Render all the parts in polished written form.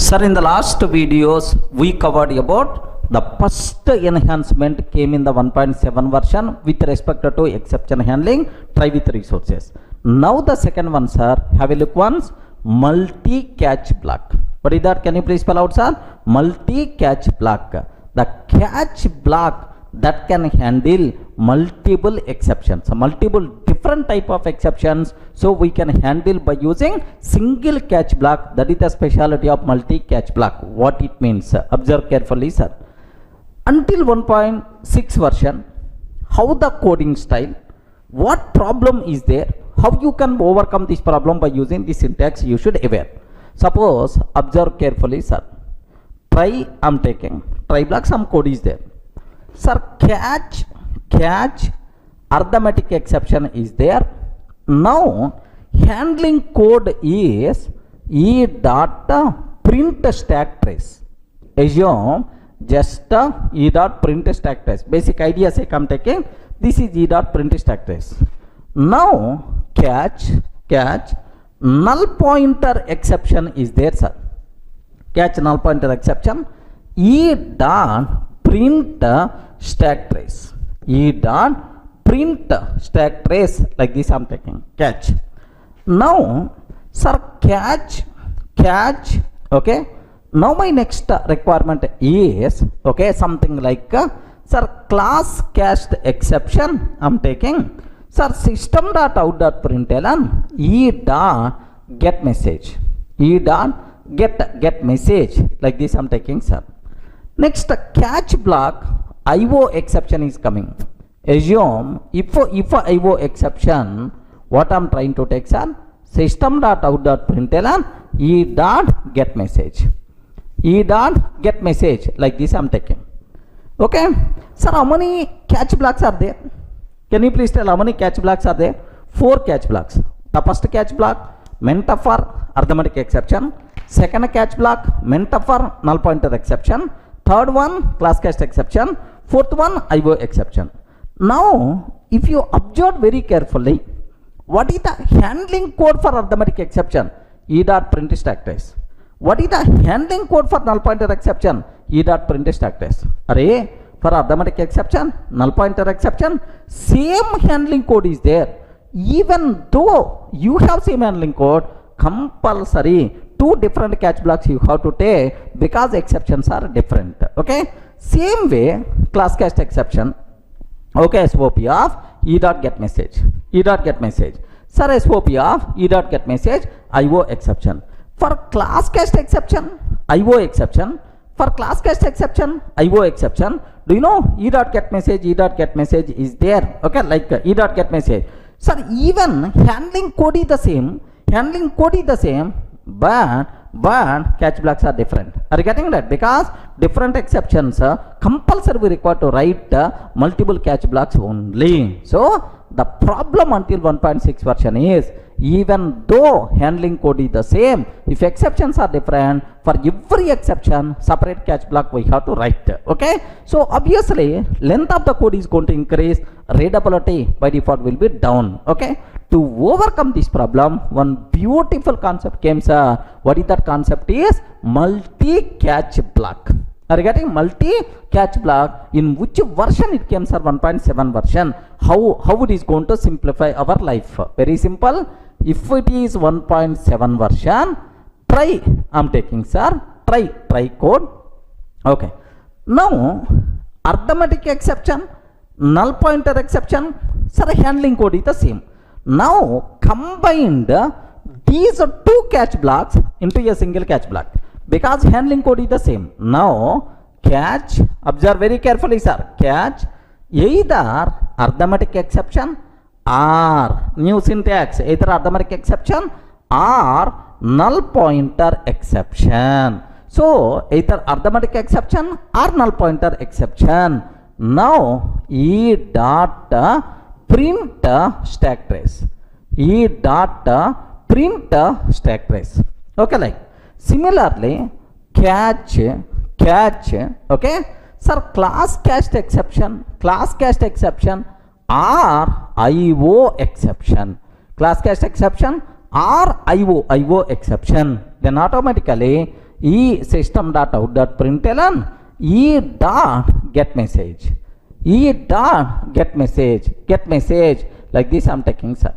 Sir, in the last videos, we covered about the first enhancement came in the 1.7 version with respect to exception handling, try with resources. Now the second one, sir, have a look once, multi-catch block. What is that? Can you please spell out, sir? Multi-catch block. The catch block that can handle multiple exceptions, multiple different type of exceptions, so we can handle by using single catch block. That is the specialty of multi catch block. What it means, observe carefully, sir. Until 1.6 version, how the coding style, what problem is there, how you can overcome this problem by using this syntax, you should aware. Suppose, observe carefully, sir. Try, I'm taking try block, some code is there. Sir, catch arithmetic exception is there. Now handling code is e dot print stack trace. Assume just e dot print stack trace. Basic idea say I'm taking this is e dot print stack trace. Now catch null pointer exception is there, sir. Catch null pointer exception e dot print stack trace. E dot print stack trace, like this I'm taking catch. Now sir, catch, okay. Now my next requirement is, okay, something like sir, class cast exception I'm taking. Sir, system dot out dot println e dot get message, e dot get message, like this I'm taking, sir. Next catch block IO exception is coming. Assume if IO exception, what I'm trying to take, sir, system dot out dot println e dot get message, e dot get message, like this I'm taking. Okay, sir, how many catch blocks are there? Can you please tell how many catch blocks are there? 4 catch blocks. The first catch block meant for arithmetic exception, second catch block meant for null pointer exception, third one class cast exception, fourth one IO exception. Now if you observe very carefully, what is the handling code for arithmetic exception? E dot print stack trace. What is the handling code for null pointer exception? E dot print stack trace. Array for arithmetic exception, null pointer exception, same handling code is there. Even though you have same handling code, compulsory 2 different catch blocks you have to take because exceptions are different. Okay, same way class cast exception, okay, SOP of e dot get message, e dot get message. Sir, SOP of e dot get message, IO exception. For class cast exception, IO exception. For class cast exception, IO exception. Do you know e dot get message is there? Okay, like e dot get message. Sir, even handling code is the same, but catch blocks are different. Are you getting that? Because different exceptions compulsory required to write multiple catch blocks only. So the problem until 1.6 version is, even though handling code is the same, if exceptions are different, for every exception separate catch block we have to write. Okay, so obviously length of the code is going to increase, readability by default will be down. Okay, to overcome this problem, one beautiful concept came, sir. What is that concept? Is multi-catch block. Are you getting? Multi-catch block. In which version it came, sir? 1.7 version. How it is going to simplify our life? Very simple. If it is 1.7 version, try I'm taking, sir. Try code. Okay. Now arithmetic exception, null pointer exception, sir, handling code is the same. Now combined these 2 catch blocks into a single catch block because handling code is the same. Now catch, observe very carefully, sir, catch either arithmetic exception or new syntax, either arithmetic exception or null pointer exception. So either arithmetic exception or null pointer exception. Now e dot print stack trace, e dot print stack trace. Okay, like similarly catch, okay, sir, class cast exception or IO exception, class cast exception or IO exception, then automatically e system dot out dot println e dot get message, e dot get message like this I'm taking, sir.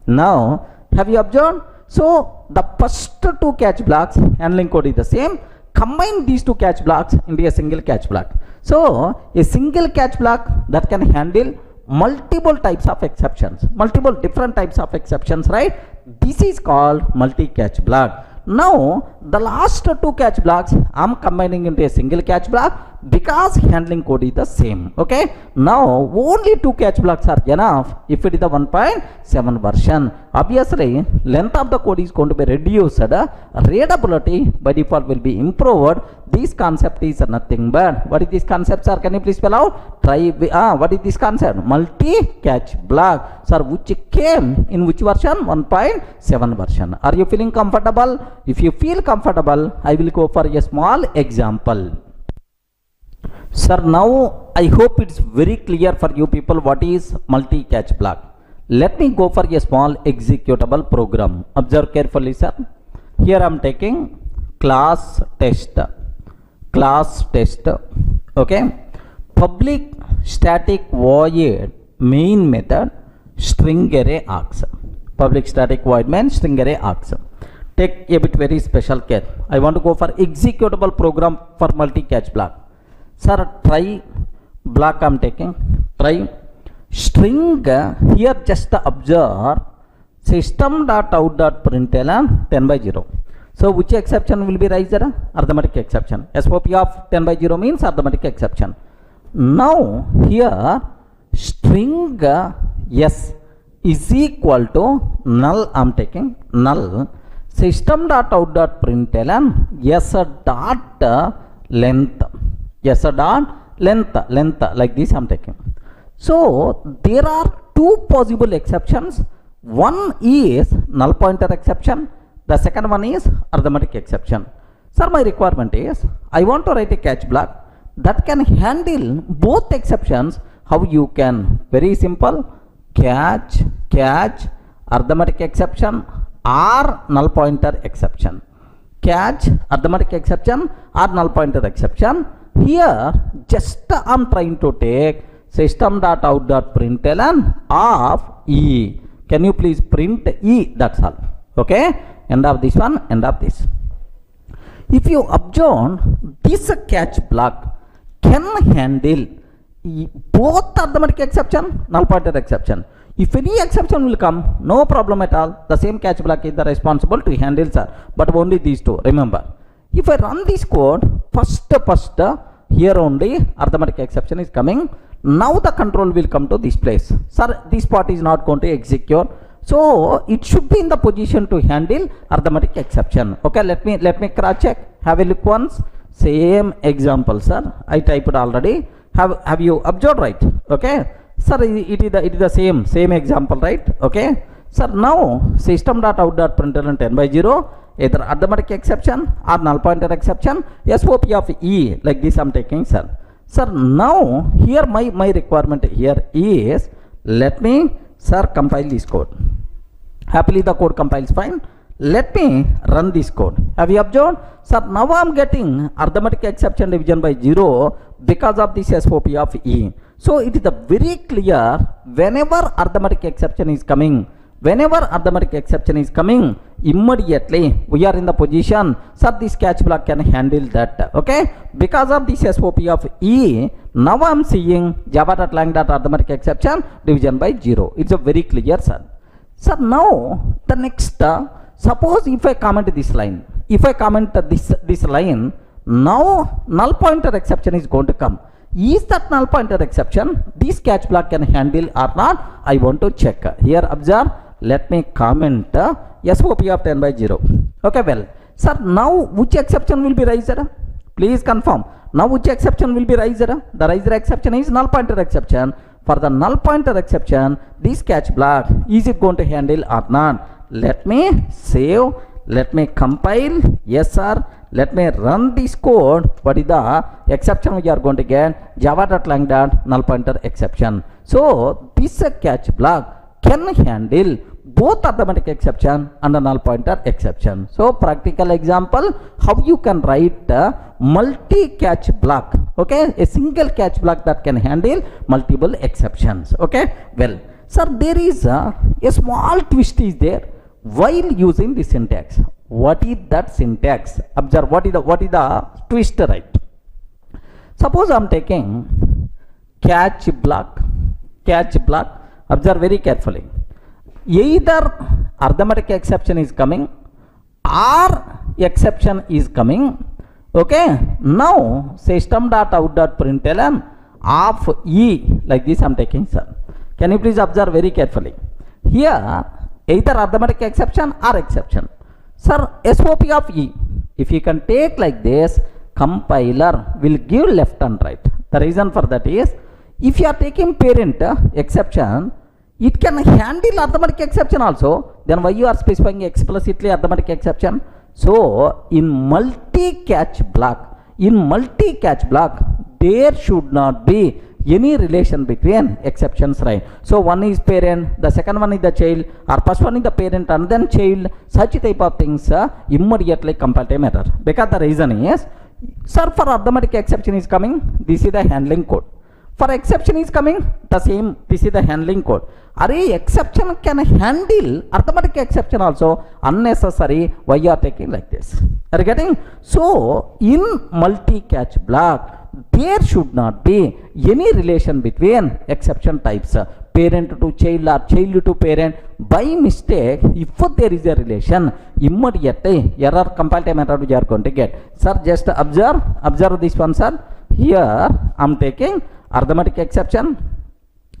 Now have you observed? So the first two catch blocks handling code is the same. Combine these two catch blocks into a single catch block. So a single catch block that can handle multiple types of exceptions, multiple different types of exceptions, right? This is called multi-catch block. Now the last two catch blocks I'm combining into a single catch block because handling code is the same. Okay, now only two catch blocks are enough if it is the 1.7 version. Obviously length of the code is going to be reduced, readability by default will be improved. This concept is nothing but, what is this concept, sir? Can you please spell out? What is this concept? Multi-catch block, sir, which came in which version? 1.7 version. Are you feeling comfortable? If you feel comfortable, I will go for a small example. Sir, now I hope it's very clear for you people what is multi-catch block. Let me go for a small executable program. Observe carefully, sir. Here I am taking class test, okay, public static void main method string array args, public static void main string array args. Take a bit very special care. I want to go for executable program for multi-catch block. Sir, try block I am taking, try string, here just observe system.out.println 10/0. So which exception will be raised? Arithmetic exception. SOP of 10/0 means arithmetic exception. Now here string s is equal to null I am taking, null system.out.println s dot length, length like this I am taking. So there are two possible exceptions. One is null pointer exception, the second one is arithmetic exception. Sir, my requirement is I want to write a catch block that can handle both exceptions. How you can? Very simple, catch arithmetic exception or null pointer exception, catch arithmetic exception or null pointer exception. Here just I am trying to take system.out.println of e. Can you please print e? That's all. Okay, end of this one, end of this. If you observe, this catch block can handle both arithmetic exception, null pointer exception. If any exception will come, no problem at all. The same catch block is the responsible to handle, sir. But only these two. Remember, if I run this code, first here only arithmetic exception is coming. Now the control will come to this place. Sir, this part is not going to execute. So it should be in the position to handle arithmetic exception. Okay, let me cross check. Have a look once. Same example, sir. I typed already. Have you observed, right? Okay, sir, it is the same example, right? Okay, sir, now system.out.println 10/0, either arithmetic exception or null pointer exception, SOP of e, like this I'm taking, sir. Sir, now here my requirement here is, let me, sir, compile this code. Happily the code compiles fine. Let me run this code. Have you observed? Sir, now I am getting arithmetic exception division by 0 because of this SOP of e. So it is very clear, whenever arithmetic exception is coming, immediately we are in the position, sir, this catch block can handle that. Okay, because of this SOP of e, now I am seeing java.lang.arithmetic exception division by 0. It's a very clear, sir. Sir, now the next, suppose if I comment this line, this line, now null pointer exception is going to come. Is that null pointer exception this catch block can handle or not? I want to check. Here observe, let me comment SOP of 10/0. Okay, well, sir, now which exception will be raised? Please confirm. Now which exception will be raised? The raised exception is null pointer exception. For the null pointer exception, this catch block, is it going to handle or not? Let me save, let me compile, yes sir, let me run this code. What is the exception we are going to get? Java.lang.null pointer exception. So this catch block can handle both arithmetic exception and a null pointer exception. So practical example, how you can write a multi-catch block, okay, a single catch block that can handle multiple exceptions, okay. Well, sir, there is a small twist is there while using the syntax. What is that syntax? Observe what is the twist, right? Suppose I am taking catch block, observe very carefully. Either arithmetic exception is coming or exception is coming, okay. Now system.out.println of E, like this I am taking, sir. Can you please observe very carefully? Here either arithmetic exception or exception. Sir, SOP of E, if you can take like this, compiler will give left and right. The reason for that is, if you are taking parent exception, it can handle arithmetic exception also. Then why you are specifying explicitly arithmetic exception? So in multi-catch block, there should not be any relation between exceptions, right? So one is parent, the second one is the child, or first one is the parent and then child. Such type of things immediately compile time error. Because the reason is, sir, for arithmetic exception is coming, this is the handling code. For exception is coming, the same, this is the handling code. Array exception can handle arithmetic exception also. Unnecessary, why you are taking like this? Are you getting? So in multi-catch block, there should not be any relation between exception types, parent to child or child to parent. By mistake, if there is a relation, immediately error, compile time error you are going to get. Sir, just observe this one, sir. Here I am taking arithmetic exception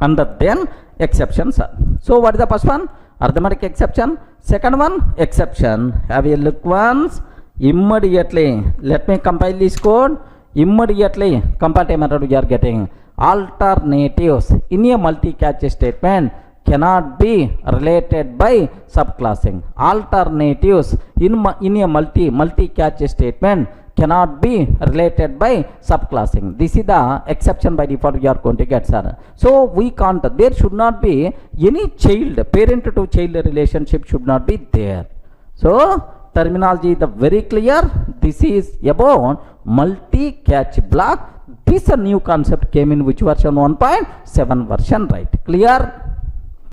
and then exception, sir. So what is the first one? Arithmetic exception. Second one, exception. Have a look once. Immediately, let me compile this code. Immediately compile time error we are getting. Alternatives in a multi-catch statement cannot be related by subclassing. Alternatives in a multi-catch statement cannot be related by subclassing. This is the exception by default we are going to get, sir. So we can't, there should not be any child, parent to child relationship should not be there. So terminology is very clear. This is about multi-catch block. This a new concept came in which version? 1.7 version, right? Clear?